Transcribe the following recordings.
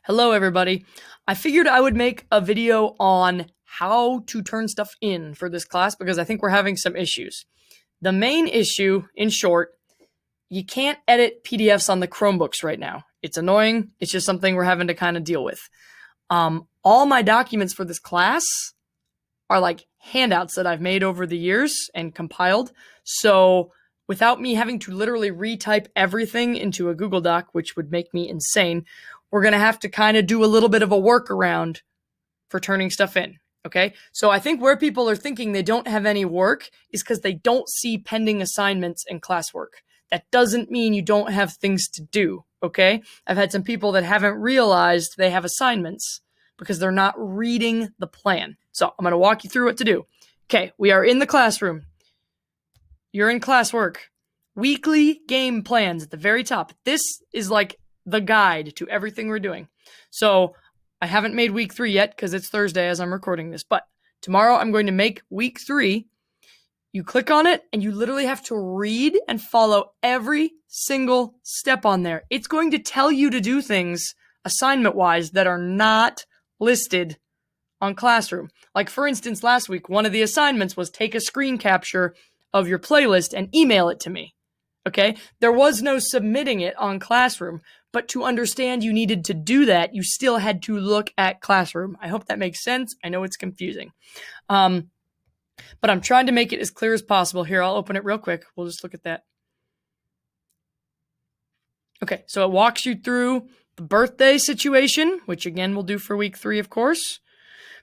Hello, everybody. I figured I would make a video on how to turn stuff in for this class because I think we're having some issues. The main issue, in short, you can't edit PDFs on the Chromebooks right now. It's annoying. It's just something we're having to kind of deal with. All my documents for this class are like handouts that I've made over the years and compiled. So without me having to literally retype everything into a Google Doc, which would make me insane, we're going to have to kind of do a little bit of a workaround for turning stuff in. Okay. So I think where people are thinking they don't have any work is because they don't see pending assignments and classwork. That doesn't mean you don't have things to do. Okay. I've had some people that haven't realized they have assignments because they're not reading the plan. So I'm going to walk you through what to do. Okay. We are in the classroom. You're in classwork. Weekly game plans at the very top. This is like the guide to everything we're doing. So I haven't made week 3 yet because it's Thursday as I'm recording this, but tomorrow I'm going to make week 3. You click on it and you literally have to read and follow every single step on there. It's going to tell you to do things assignment-wise that are not listed on Classroom. Like for instance, last week, one of the assignments was take a screen capture of your playlist and email it to me. Okay? There was no submitting it on Classroom, but to understand you needed to do that, you still had to look at Classroom. I hope that makes sense. I know it's confusing. But I'm trying to make it as clear as possible. Here, I'll open it real quick. We'll just look at that. Okay, so it walks you through the birthday situation, which again we'll do for week 3, of course.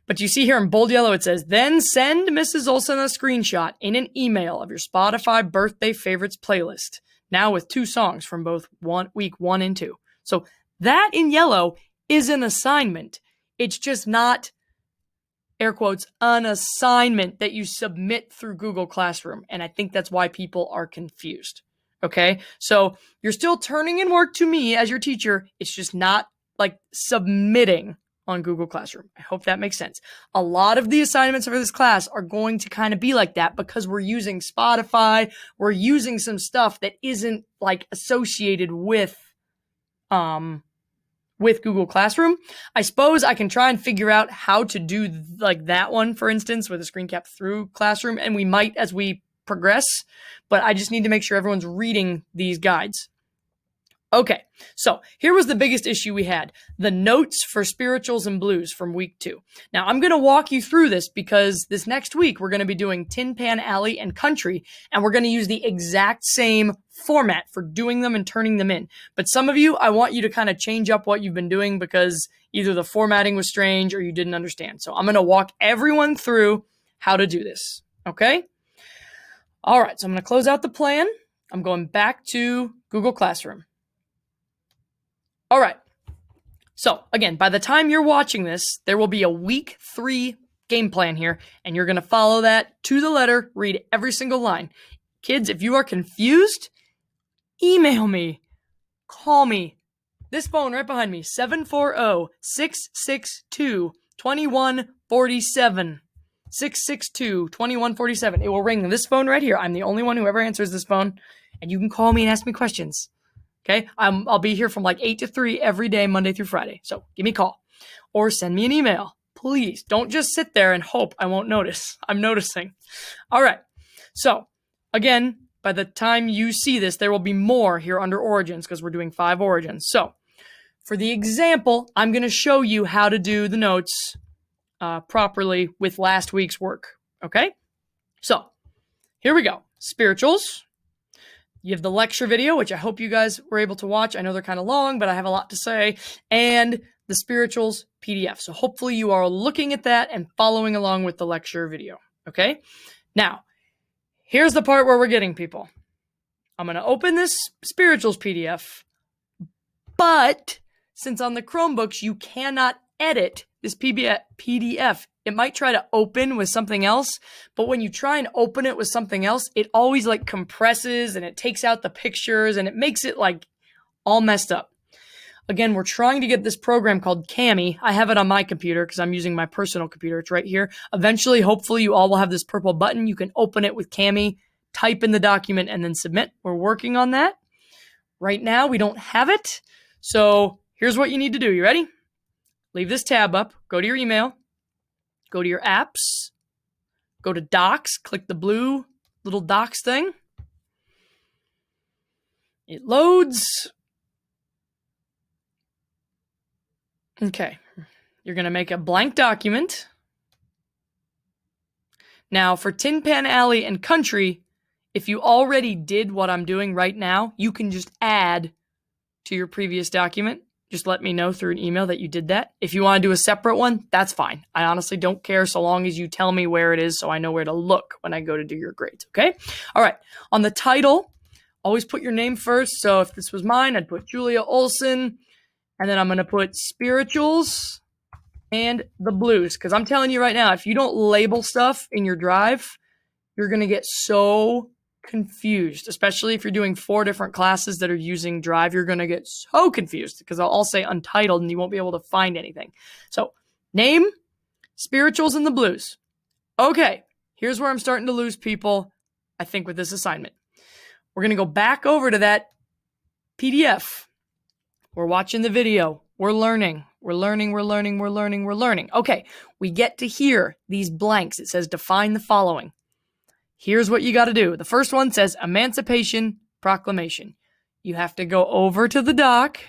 But you see here in bold yellow, it says, then send Mrs. Olson a screenshot in an email of your Spotify birthday favorites playlist. Now with 2 songs from both week 1 and 2. So that in yellow is an assignment. It's just not, air quotes, an assignment that you submit through Google Classroom. And I think that's why people are confused. Okay? So you're still turning in work to me as your teacher. It's just not like submitting on Google Classroom. I hope that makes sense. A lot of the assignments for this class are going to kind of be like that because we're using Spotify. We're using some stuff that isn't like associated with Google Classroom. I suppose I can try and figure out how to do like that one, for instance, with a screen cap through Classroom, and we might as we progress, but I just need to make sure everyone's reading these guides. Okay, so here was the biggest issue we had. The notes for spirituals and blues from week 2. Now, I'm going to walk you through this because this next week we're going to be doing Tin Pan Alley and Country, and we're going to use the exact same format for doing them and turning them in. But some of you, I want you to kind of change up what you've been doing because either the formatting was strange or you didn't understand. So I'm going to walk everyone through how to do this, okay? All right, so I'm going to close out the plan. I'm going back to Google Classroom. All right. So again, by the time you're watching this, there will be a week 3 game plan here, and you're going to follow that to the letter, read every single line. Kids, if you are confused, email me, call me. This phone right behind me, 740-662-2147. 662-2147. It will ring this phone right here. I'm the only one who ever answers this phone, and you can call me and ask me questions. Okay, I'll be here from like 8 to 3 every day, Monday through Friday. So give me a call or send me an email. Please don't just sit there and hope I won't notice. I'm noticing. All right. So again, by the time you see this, there will be more here under origins because we're doing 5 origins. So for the example, I'm going to show you how to do the notes properly with last week's work. Okay. So here we go. Spirituals. You have the lecture video, which I hope you guys were able to watch. I know they're kind of long, but I have a lot to say. And the spirituals PDF. So hopefully you are looking at that and following along with the lecture video. Okay? Now, here's the part where we're getting people. I'm going to open this spirituals PDF, but since on the Chromebooks you cannot edit this PDF, it might try to open with something else, but when you try and open it with something else, it always like compresses and it takes out the pictures and it makes it like all messed up. Again, we're trying to get this program called Kami. I have it on my computer because I'm using my personal computer. It's right here. Eventually, hopefully you all will have this purple button. You can open it with Kami, type in the document, and then submit. We're working on that. Right now, we don't have it. So here's what you need to do. You ready? leave this tab up, go to your email, go to your apps, go to docs, click the blue little docs thing. It loads. Okay, you're going to make a blank document. Now, for Tin Pan Alley and Country, if you already did what I'm doing right now, you can just add to your previous document. Just let me know through an email that you did that. If you want to do a separate one, that's fine. I honestly don't care so long as you tell me where it is so I know where to look when I go to do your grades, okay? All right, on the title, always put your name first. So if this was mine, I'd put Julia Olson, and then I'm going to put spirituals and the blues, because I'm telling you right now, if you don't label stuff in your drive, you're going to get so confused, especially if you're doing 4 different classes that are using Drive. You're going to get so confused because I'll all say untitled and you won't be able to find anything. So name, spirituals, and the blues. Okay, here's where I'm starting to lose people, I think, with this assignment. We're going to go back over to that PDF. We're watching the video. We're learning. We're learning. We're learning. We're learning. We're learning. Okay, we get to here, these blanks. It says define the following. Here's what you got to do. The first one says Emancipation Proclamation. You have to go over to the doc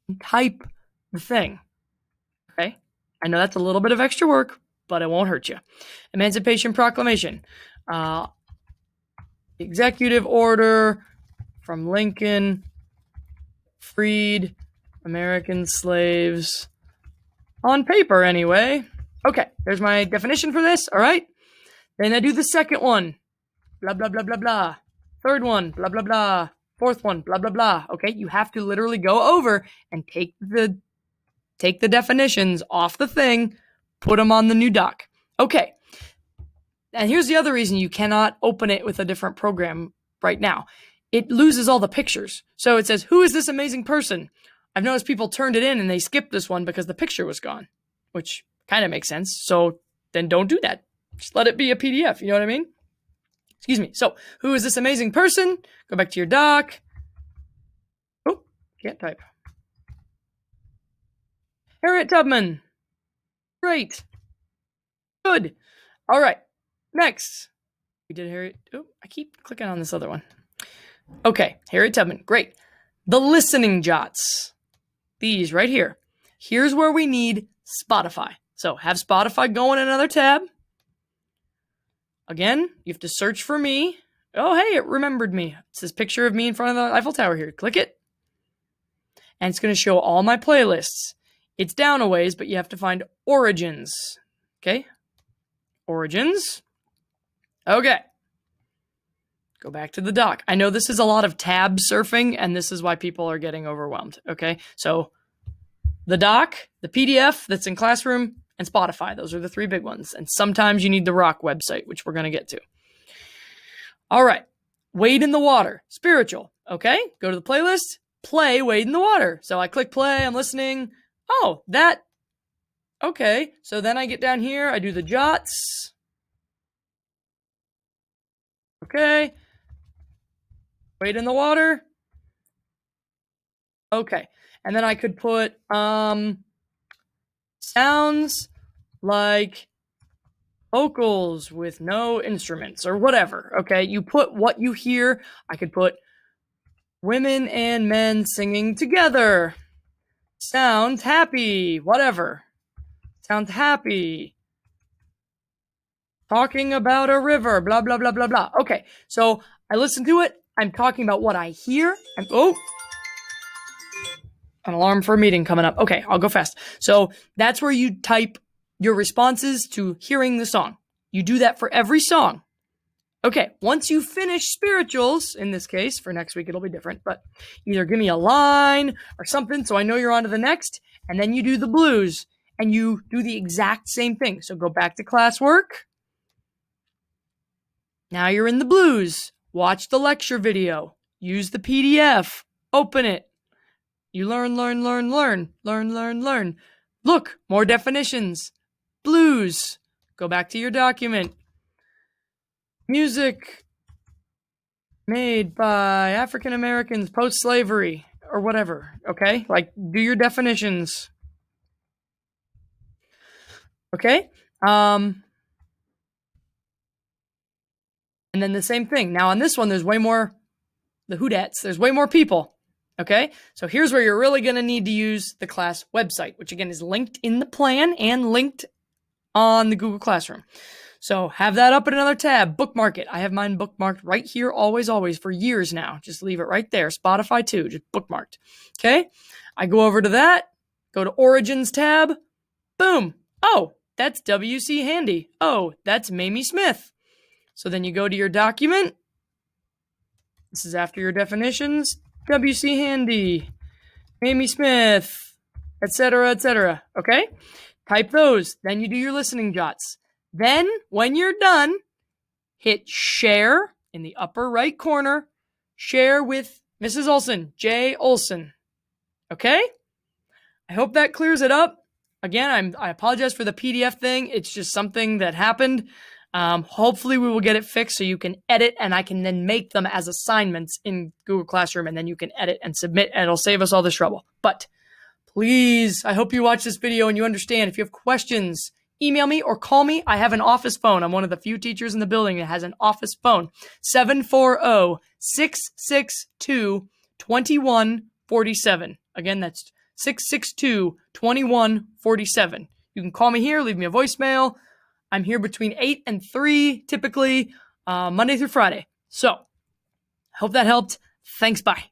and type the thing. Okay? I know that's a little bit of extra work, but it won't hurt you. Emancipation Proclamation. Executive order from Lincoln freed American slaves on paper anyway. Okay, there's my definition for this, all right? Then I do the second one, blah, blah, blah, blah, blah. Third one, blah, blah, blah. Fourth one, blah, blah, blah. Okay, you have to literally go over and take the definitions off the thing, put them on the new doc. Okay, and here's the other reason you cannot open it with a different program right now. It loses all the pictures. So it says, who is this amazing person? I've noticed people turned it in and they skipped this one because the picture was gone, which kind of makes sense. So then don't do that. Just let it be a PDF. You know what I mean? Excuse me. So who is this amazing person? Go back to your doc. Oh, can't type. Harriet Tubman. Great. Good. All right. Next. We did Harriet. Oh, I keep clicking on this other one. Okay. Harriet Tubman. Great. The listening jots. These right here. Here's where we need Spotify. So have Spotify go in another tab. Again, you have to search for me. Oh, hey, it remembered me. It's this picture of me in front of the Eiffel Tower here. Click it. And it's going to show all my playlists. It's down a ways, but you have to find Origins. Okay? Origins. Okay. Go back to the doc. I know this is a lot of tab surfing, and this is why people are getting overwhelmed. Okay? So the doc, the PDF that's in Classroom, and Spotify. Those are the 3 big ones. And sometimes you need the Rock website, which we're going to get to. All right. Wade in the Water. Spiritual. Okay. Go to the playlist. Play Wade in the Water. So I click play. I'm listening. Oh, that. Okay. So then I get down here. I do the jots. Okay. Wade in the Water. Okay. And then I could put sounds like vocals with no instruments or whatever. Okay, you put what you hear. I could put women and men singing together. Sound happy, whatever. Sound happy. Talking about a river, blah, blah, blah, blah, blah. Okay, so I listen to it. I'm talking about what I hear. Oh, an alarm for a meeting coming up. Okay, I'll go fast. So that's where you type your responses to hearing the song. You do that for every song. Okay, once you finish spirituals, in this case, for next week it'll be different, but either give me a line or something so I know you're on to the next, and then you do the blues, and you do the exact same thing. So go back to classwork. Now you're in the blues. Watch the lecture video. Use the PDF. Open it. You learn. Look, more definitions. Blues. Go back to your document. Music made by African Americans post-slavery. or whatever, okay? Like, do your definitions. Okay? And then the same thing. Now on this one, there's way more, the whodats, there's way more people. Okay? So here's where you're really going to need to use the class website, which again is linked in the plan and linked on the Google Classroom. So have that up in another tab, bookmark it. I have mine bookmarked right here, always, always, for years now. Just leave it right there. Spotify too, just bookmarked. Okay? I go over to that, go to Origins tab, boom. Oh, that's WC Handy. Oh, that's Mamie Smith. So then you go to your document. This is after your definitions. WC Handy, Mamie Smith, etc., etc. Okay? Type those. Then you do your listening jots. Then, when you're done, hit share in the upper right corner. Share with Mrs. Olson, J. Olson. Okay? I hope that clears it up. Again, I apologize for the PDF thing. It's just something that happened. Hopefully we will get it fixed so you can edit, and I can then make them as assignments in Google Classroom, and then you can edit and submit, and it'll save us all this trouble. But please, I hope you watch this video and you understand. If you have questions, email me or call me. I have an office phone. I'm one of the few teachers in the building that has an office phone. 740-662-2147. Again, that's 662-2147. You can call me here, leave me a voicemail. I'm here between 8 and 3, typically, Monday through Friday. So, I hope that helped. Thanks, bye.